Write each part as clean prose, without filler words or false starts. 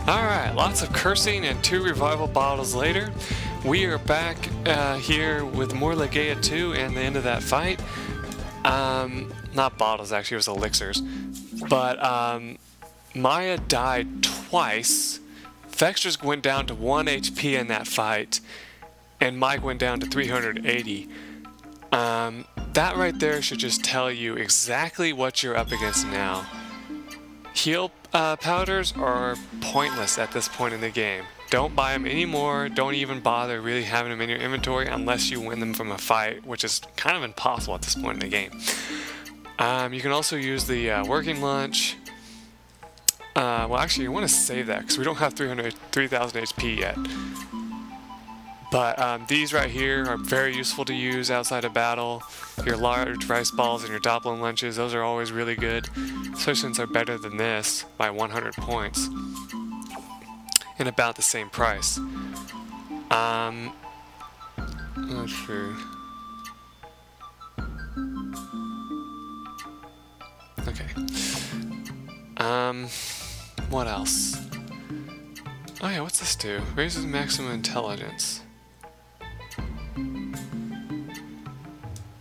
Alright, lots of cursing and 2 revival bottles later. We are back here with more Legaia 2 and the end of that fight. Not bottles, actually, it was elixirs. But Maya died twice. Vextors went down to 1 HP in that fight, and Mike went down to 380. That right there should just tell you exactly what you're up against now. Heal powders are pointless at this point in the game. Don't buy them anymore. Don't even bother really having them in your inventory unless you win them from a fight, which is kind of impossible at this point in the game. You can also use the working lunch. Well, actually, you want to save that because we don't have 3,000 HP yet. But these right here are very useful to use outside of battle. Your large rice balls and your Doppelin lunches, those are always really good, especially since they're better than this by 100 points. And about the same price. Not sure. Okay. What else? Oh yeah, what's this do? Raises maximum intelligence.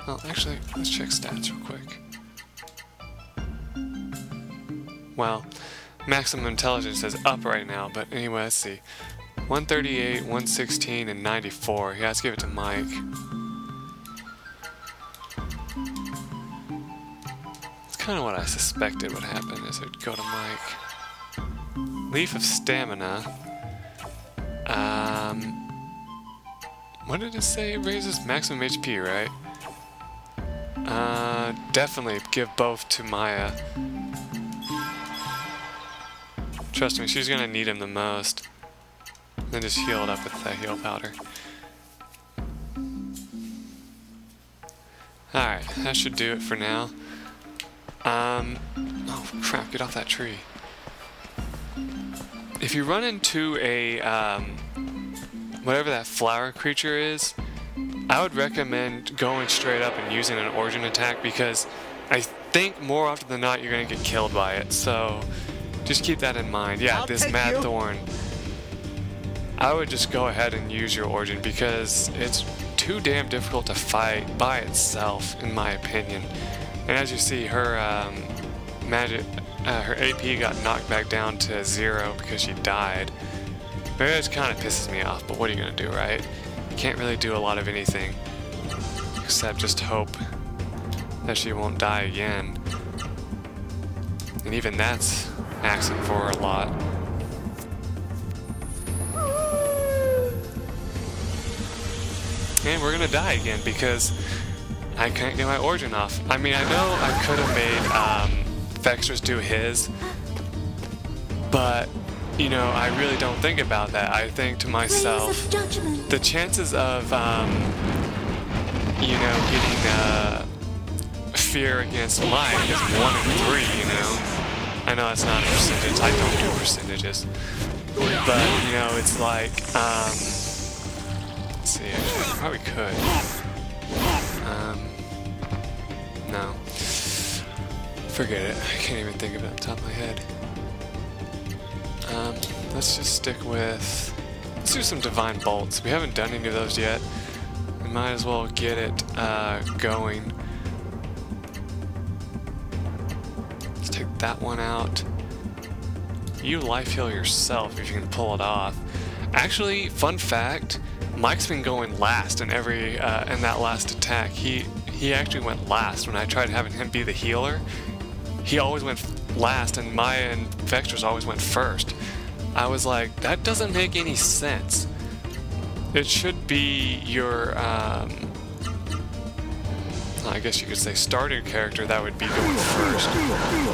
Well, actually, let's check stats real quick. Well, maximum intelligence is up right now, but anyway, let's see. 138, 116, and 94. Yeah, let's give it to Mike. It's kind of what I suspected would happen, is it would go to Mike. Leaf of Stamina. What did it say? It raises maximum HP, right? Definitely give both to Maya. Trust me, she's gonna need him the most. Then just heal it up with that heal powder. Alright, that should do it for now. Oh crap, get off that tree. If you run into a, whatever that flower creature is, I would recommend going straight up and using an origin attack because I think more often than not you're going to get killed by it, so just keep that in mind. Yeah, this Mad Thorn. I would just go ahead and use your origin because it's too damn difficult to fight by itself, in my opinion. And as you see, her her AP got knocked back down to 0 because she died. But it kind of pisses me off, but what are you going to do, right? You can't really do a lot of anything except just hope that she won't die again. And even that's asking for her a lot. And we're gonna die again because I can't get my origin off. I mean, I know I could have made Vextors do his, but you know, I really don't think about that. I think to myself, the chances of you know, getting fear against Mike is 1 in 3, you know. I know that's not a percentage, I don't do percentages. But, you know, it's like, let's see, actually, I probably could. No. Forget it, I can't even think of it off the top of my head. Let's just stick with, let's do some Divine Bolts. We haven't done any of those yet. We might as well get it going. Let's take that one out. You life heal yourself if you can pull it off. Actually, fun fact, Mike's been going last in every in that last attack. He actually went last when I tried having him be the healer. He always went last, and Maya and Vextors always went first. I was like, that doesn't make any sense. It should be your, I guess you could say starter character that would be going first,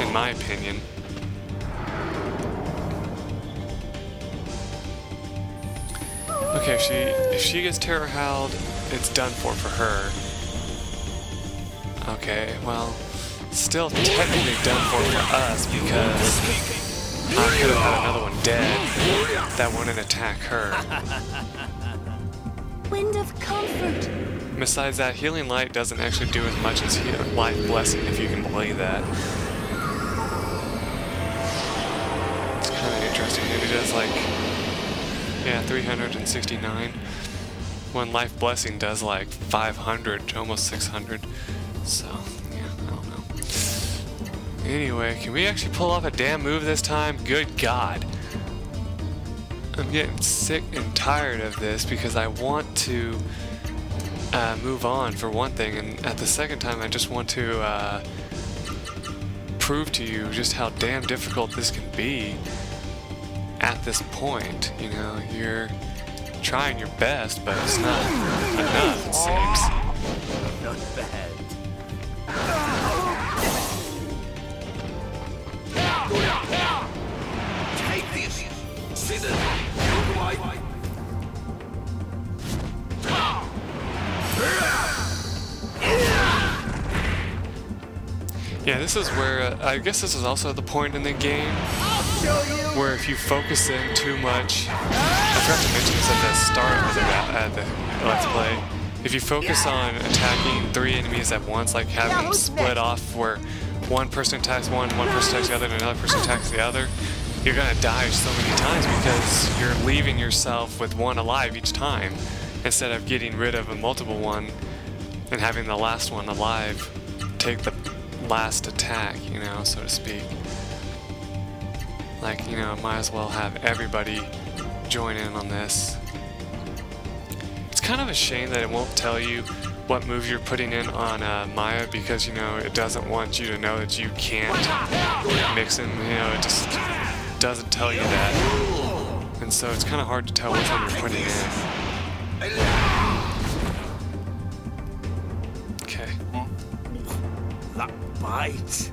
in my opinion. Okay, if she gets Terror Howled, it's done for her. Okay, well, still technically done for us because I could have had another one dead that wouldn't attack her. Wind of comfort. Besides that, Healing Light doesn't actually do as much as Life Blessing, if you can believe that. It's kind of interesting. Maybe does like, yeah, 369. When Life Blessing does like 500, almost 600. So, yeah, I don't know. Anyway, can we actually pull off a damn move this time? Good God. I'm getting sick and tired of this because I want to move on for one thing, and at the second time I just want to prove to you just how damn difficult this can be at this point. You know, you're trying your best, but it's not enough, it seems. Not bad. Take this. Scissors. Yeah, this is where, I guess this is also the point in the game where if you focus in too much, I forgot to mention this at the start of the Let's Play, if you focus on attacking 3 enemies at once, like having them split off where one person attacks one person attacks the other, and another person attacks the other, you're gonna die so many times because you're leaving yourself with one alive each time, instead of getting rid of a multiple one and having the last one alive take the last attack, you know, so to speak. Like, you know, might as well have everybody join in on this. It's kind of a shame that it won't tell you what move you're putting in on Maya, because, you know, it doesn't want you to know that you can't mix them, you know, it just doesn't tell you that. And so it's kind of hard to tell which one you're putting in. Okay. That bite.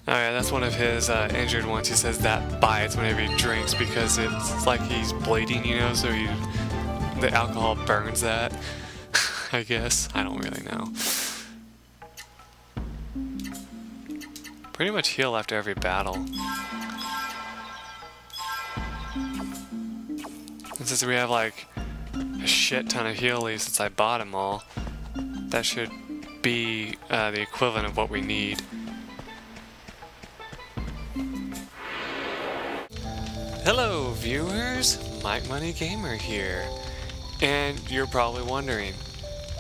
Oh yeah, that's one of his injured ones. He says that bites whenever he drinks because it's like he's bleeding, you know, so the alcohol burns that, I guess. I don't really know. Pretty much heal after every battle. And since we have like a shit ton of healies since I bought them all, that should be the equivalent of what we need. Hello viewers, MikeMoneyGMR here, and you're probably wondering,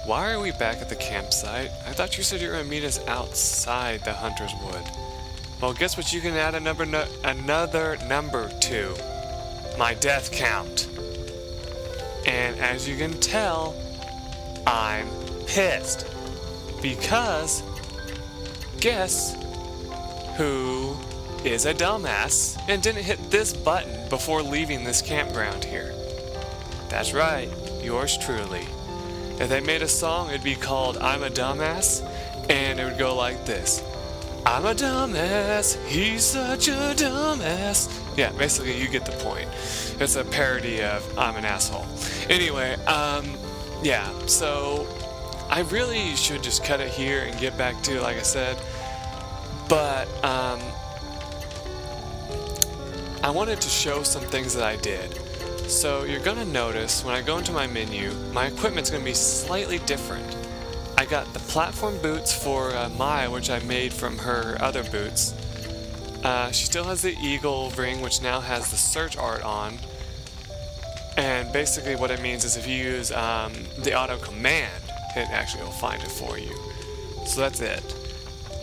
why are we back at the campsite? I thought you said you were going to meet us outside the Hunter's Wood. Well, guess what you can add another number to? My death count. And as you can tell, I'm pissed. Because, guess who is a dumbass and didn't hit this button before leaving this campground here? That's right, yours truly. If they made a song, it'd be called I'm a Dumbass, and it would go like this. I'm a dumbass, he's such a dumbass. Yeah, basically you get the point. It's a parody of I'm an asshole. Anyway, yeah, so I really should just cut it here and get back to, like I said, but I wanted to show some things that I did. So you're gonna notice when I go into my menu, my equipment's gonna be slightly different. I got the platform boots for Maya, which I made from her other boots. She still has the eagle ring, which now has the search art on. And basically what it means is if you use the auto command, it actually will find it for you. So that's it.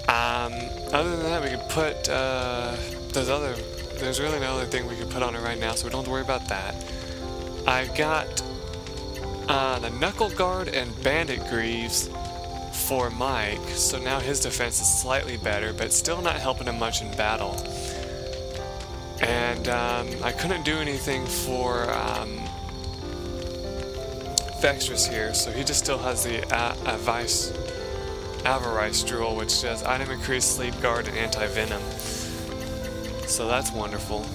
Other than that, we could put there's really no other thing we could put on it right now, so we don't have to worry about that. I got the Knuckle Guard and Bandit Greaves for Mike, so now his defense is slightly better, but still not helping him much in battle. And I couldn't do anything for Vextrus here, so he just still has the Avarice Drool, which does item increase, sleep guard, and anti-venom. So that's wonderful.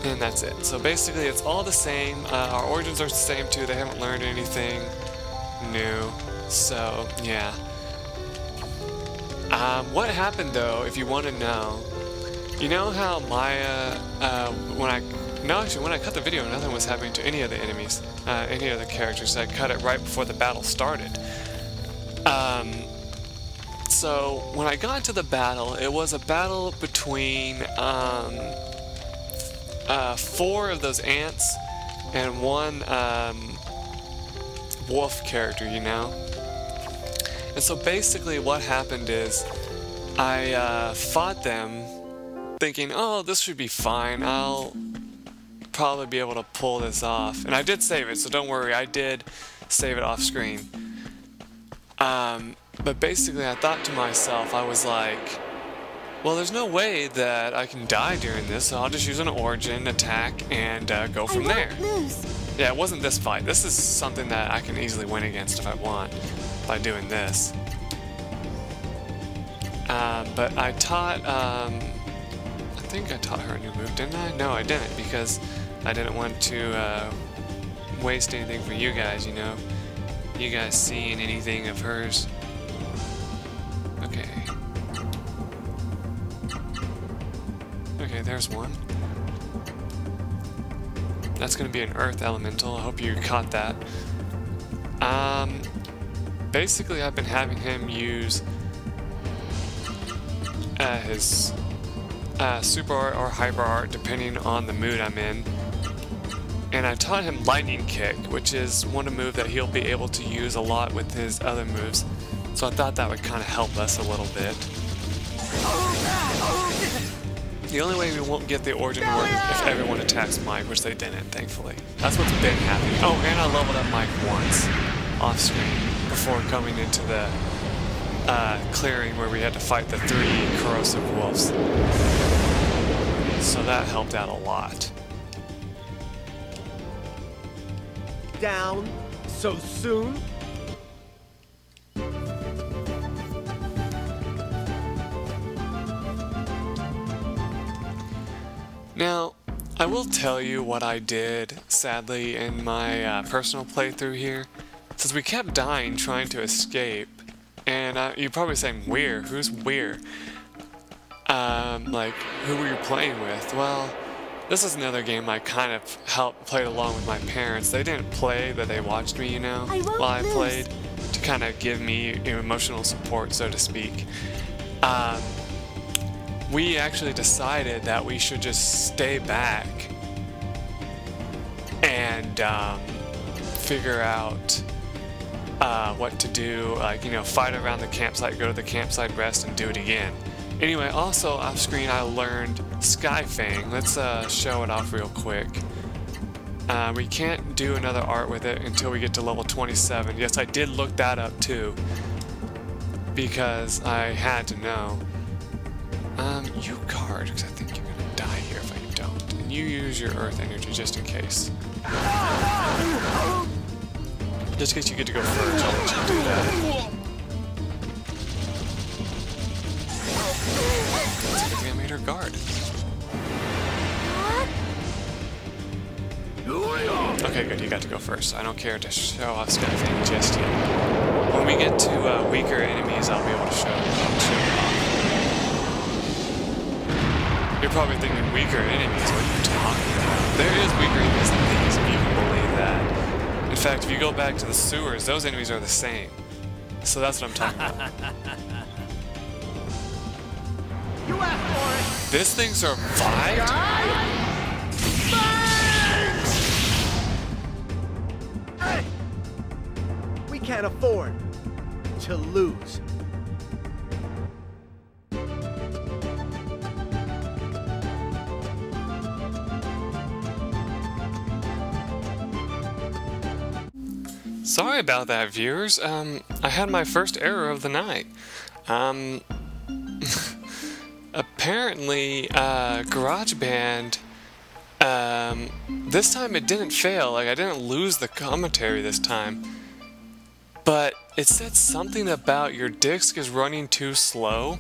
And that's it. So basically it's all the same. Our origins are the same too. They haven't learned anything new. So yeah. What happened though, if you want to know, you know how Maya, when I cut the video, nothing was happening to any of the enemies, any of the characters. I cut it right before the battle started. So when I got into the battle, it was a battle between 4 of those ants and 1 wolf character, you know? And so basically what happened is I fought them thinking, oh, this should be fine. I'll probably be able to pull this off. And I did save it, so don't worry. I did save it off screen. But basically I thought to myself, I was like, well, there's no way that I can die during this, so I'll just use an origin attack and go from there. Yeah, it wasn't this fight. This is something that I can easily win against if I want by doing this. But I taught, I think I taught her a new move, didn't I? No, I didn't, because I didn't want to waste anything for you guys, you know? You guys seeing anything of hers. Okay. Okay, there's one. That's gonna be an earth elemental. I hope you caught that. Basically I've been having him use his super art or hyper art depending on the mood I'm in. And I taught him lightning kick, which is one move that he'll be able to use a lot with his other moves. So I thought that would kind of help us a little bit. The only way we won't get the origin to work is if everyone attacks Mike, which they didn't, thankfully. That's what's been happening. Oh, and I leveled up Mike once, off screen, before coming into the clearing where we had to fight the 3 corrosive wolves. So that helped out a lot. Down so soon? Now, I will tell you what I did, sadly, in my personal playthrough here. Since we kept dying trying to escape, and you're probably saying, Weir? Who's Weir? Like, who were you playing with? Well, this is another game I kind of played along with my parents. They didn't play, but they watched me, you know, while I played, to kind of give me emotional support, so to speak. We actually decided that we should just stay back and figure out what to do, like, you know, fight around the campsite, go to the campsite, rest, and do it again. Anyway, also off screen I learned Skyfang. Let's show it off real quick. We can't do another art with it until we get to level 27. Yes, I did look that up too, because I had to know. You guard, because I think you're gonna die here if I don't. And you use your earth energy just in case. Just in case you get to go first, I'll let you do that. That's a good thing I made her guard. Okay, good, you got to go first. I don't care to show off Skyfang just yet. When we get to weaker enemies, I'll be able to show it off. You're probably thinking, weaker enemies? What are you talking about? There is weaker enemies than these, if you can believe that. In fact, if you go back to the sewers, those enemies are the same. So that's what I'm talking about. You asked for it! This thing survived? Hey! We can't afford to lose. Sorry about that, viewers. I had my first error of the night. Apparently, GarageBand, this time it didn't fail. Like, I didn't lose the commentary this time. But it said something about your disk is running too slow.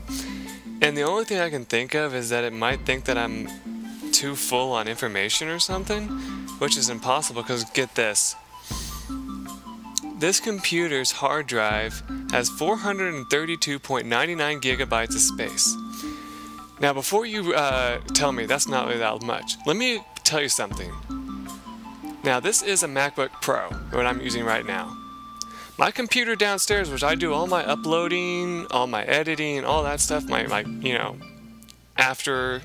And the only thing I can think of is that it might think that I'm too full on information or something, which is impossible, because get this. This computer's hard drive has 432.99 gigabytes of space. Now, before you tell me that's not really that much, let me tell you something. Now, this is a MacBook Pro, what I'm using right now. My computer downstairs, which I do all my uploading, all my editing, all that stuff, my you know, after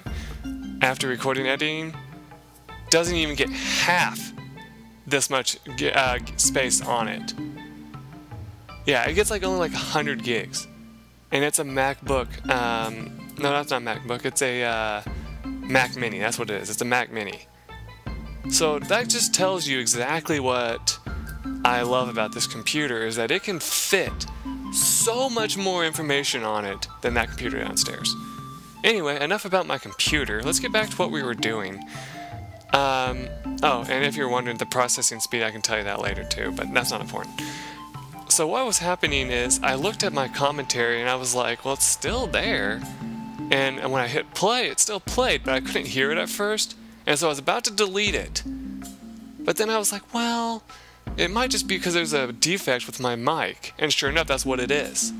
recording editing, doesn't even get half this much space on it. Yeah, it gets like only like 100 gigs, and it's a MacBook. No, that's not MacBook. It's a Mac Mini. That's what it is. It's a Mac Mini. So that just tells you exactly what I love about this computer, is that it can fit so much more information on it than that computer downstairs. Anyway, enough about my computer. Let's get back to what we were doing. Oh, and if you're wondering the processing speed, I can tell you that later too, but that's not important. So what was happening is I looked at my commentary and I was like, well, it's still there. And when I hit play, it still played, but I couldn't hear it at first. And so I was about to delete it. But then I was like, well, it might just be because there's a defect with my mic. And sure enough, that's what it is.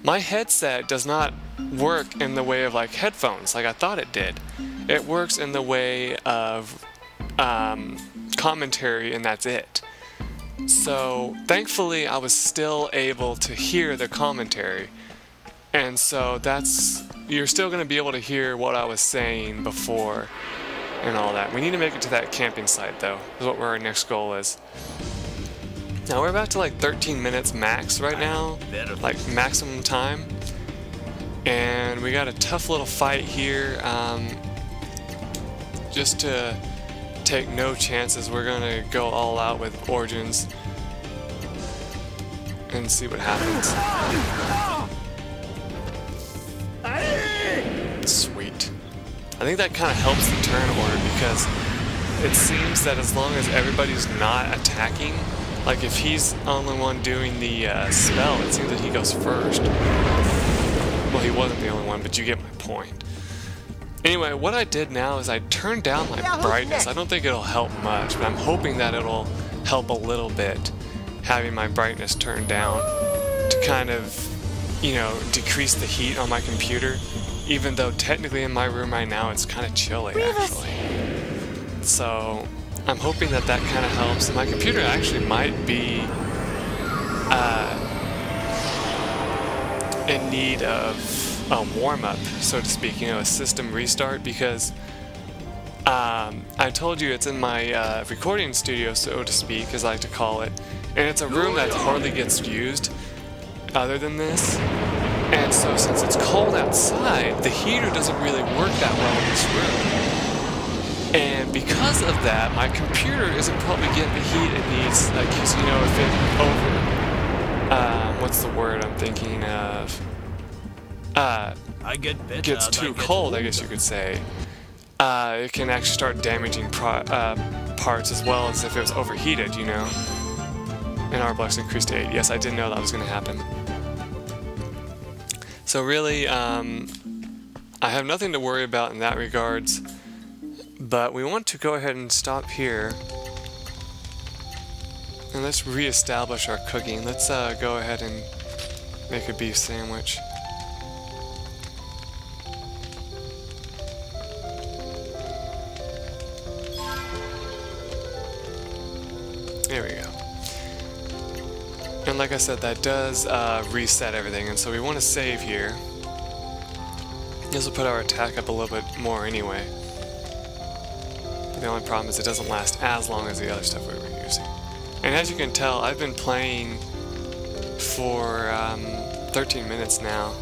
My headset does not work in the way of like headphones like I thought it did. It works in the way of commentary, and that's it. So thankfully I was still able to hear the commentary, and so you're still going to be able to hear what I was saying before and all that. We need to make it to that camping site though, is what our next goal is. Now we're about to like 13 minutes max right now, like maximum time, and we got a tough little fight here. Just to take no chances, we're gonna go all out with Origins and see what happens. Sweet. I think that kind of helps the turn order, because it seems that as long as everybody's not attacking, like if he's the only one doing the spell, it seems that he goes first. Well, he wasn't the only one, but you get my point. Anyway, what I did now is I turned down my brightness. I don't think it'll help much, but I'm hoping that it'll help a little bit, having my brightness turned down to kind of, you know, decrease the heat on my computer, even though technically in my room right now it's kind of chilly, actually. So I'm hoping that that kind of helps. And my computer actually might be in need of a warm-up, so to speak, you know, a system restart, because I told you it's in my recording studio, so to speak, as I like to call it, and it's a room that hardly gets used other than this, and so since it's cold outside, the heater doesn't really work that well in this room, and because of that, my computer isn't probably getting the heat it needs, like, you know, if it what's the word I'm thinking of? Gets too cold, I guess you could say. It can actually start damaging parts as well as if it was overheated, you know. And our blocks increased to 8. Yes, I didn't know that was going to happen. So really, I have nothing to worry about in that regards. But we want to go ahead and stop here. And let's re-establish our cooking. Let's go ahead and make a beef sandwich. There we go. And like I said, that does reset everything, and so we want to save here. This will put our attack up a little bit more anyway. The only problem is it doesn't last as long as the other stuff we were using. And as you can tell, I've been playing for 13 minutes now.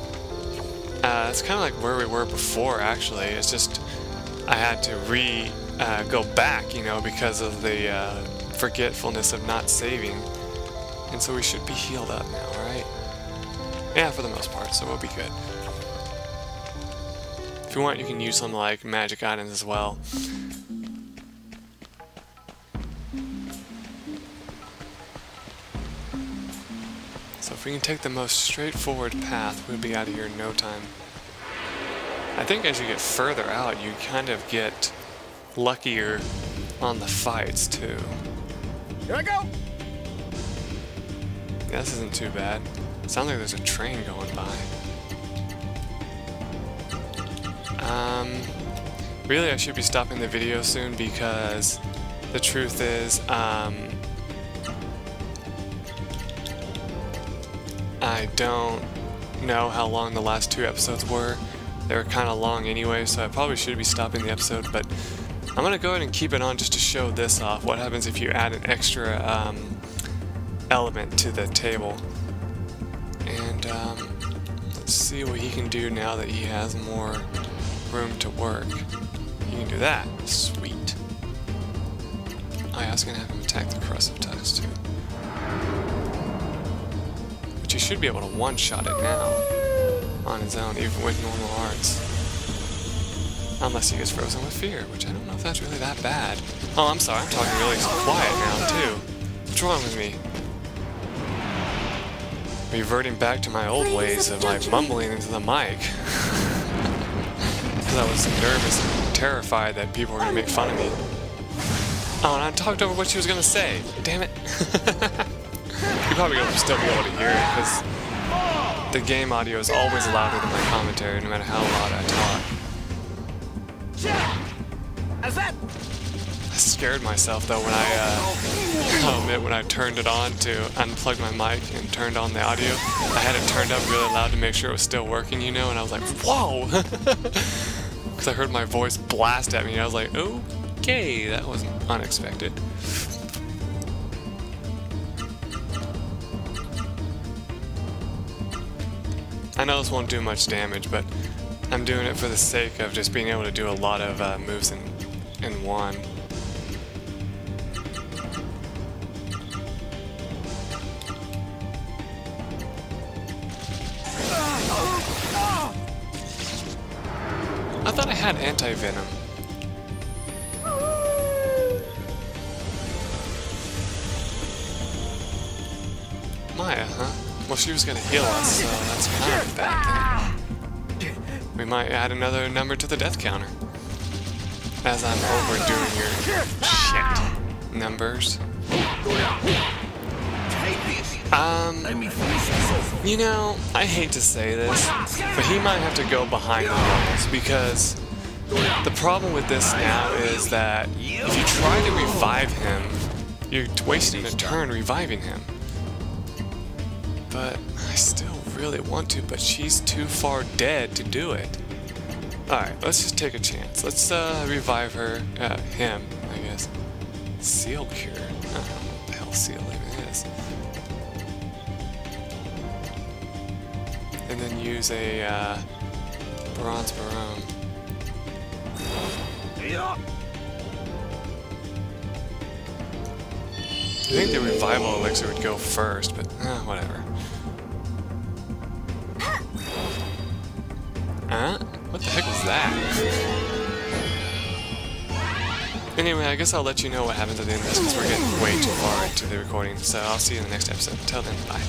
It's kind of like where we were before, actually. It's just I had to go back, you know, because of the forgetfulness of not saving. And so we should be healed up now, right? Yeah, for the most part, so we'll be good. If you want, you can use some like magic items as well. So if we can take the most straightforward path, we'll be out of here in no time. I think as you get further out, you kind of get luckier on the fights too. Here I go! Yeah, this isn't too bad. Sounds like there's a train going by. Really, I should be stopping the video soon because the truth is, I don't know how long the last 2 episodes were. They were kind of long anyway, so I probably should be stopping the episode, but I'm going to go ahead and keep it on just to show this off. What happens if you add an extra element to the table. And let's see what he can do now that he has more room to work. He can do that. Sweet. Oh yeah, I was going to have him attack the corrosive tugs too. But you should be able to one-shot it now on his own, even with normal arts. Unless he gets frozen with fear, which I don't know if that's really that bad. Oh, I'm sorry, I'm talking really quiet now too. What's wrong with me? Reverting back to my old ways of like mumbling into the mic. Because I was nervous and terrified that people were going to make fun of me. Oh, and I talked over what she was going to say. Damn it. You're probably going to still be able to hear it, because the game audio is always louder than my commentary, no matter how loud I talk. I scared myself though when I'll admit, when I turned it on to unplug my mic and turned on the audio. I had it turned up really loud to make sure it was still working, you know, and I was like, whoa! Because I heard my voice blast at me, and I was like, okay, that wasn't unexpected. I know this won't do much damage, but I'm doing it for the sake of just being able to do a lot of moves in one. I thought I had anti-venom. Maya, huh? Well, she was gonna heal us, so that's kind of a bad thing. We might add another number to the death counter. As I'm overdoing your shit numbers. You know, I hate to say this, but he might have to go behind the walls, because the problem with this now is that if you try to revive him, you're wasting a turn reviving him. But I still really want to, but she's too far dead to do it. Alright, let's just take a chance. Let's revive her, him, I guess. Seal cure. I don't know what the hell seal even is. And then use a bronze barone. I think the revival elixir would go first, but whatever. Huh? What the heck was that? Anyway, I guess I'll let you know what happens at the end of this, because we're getting way too far into the recording, so I'll see you in the next episode. Until then, bye.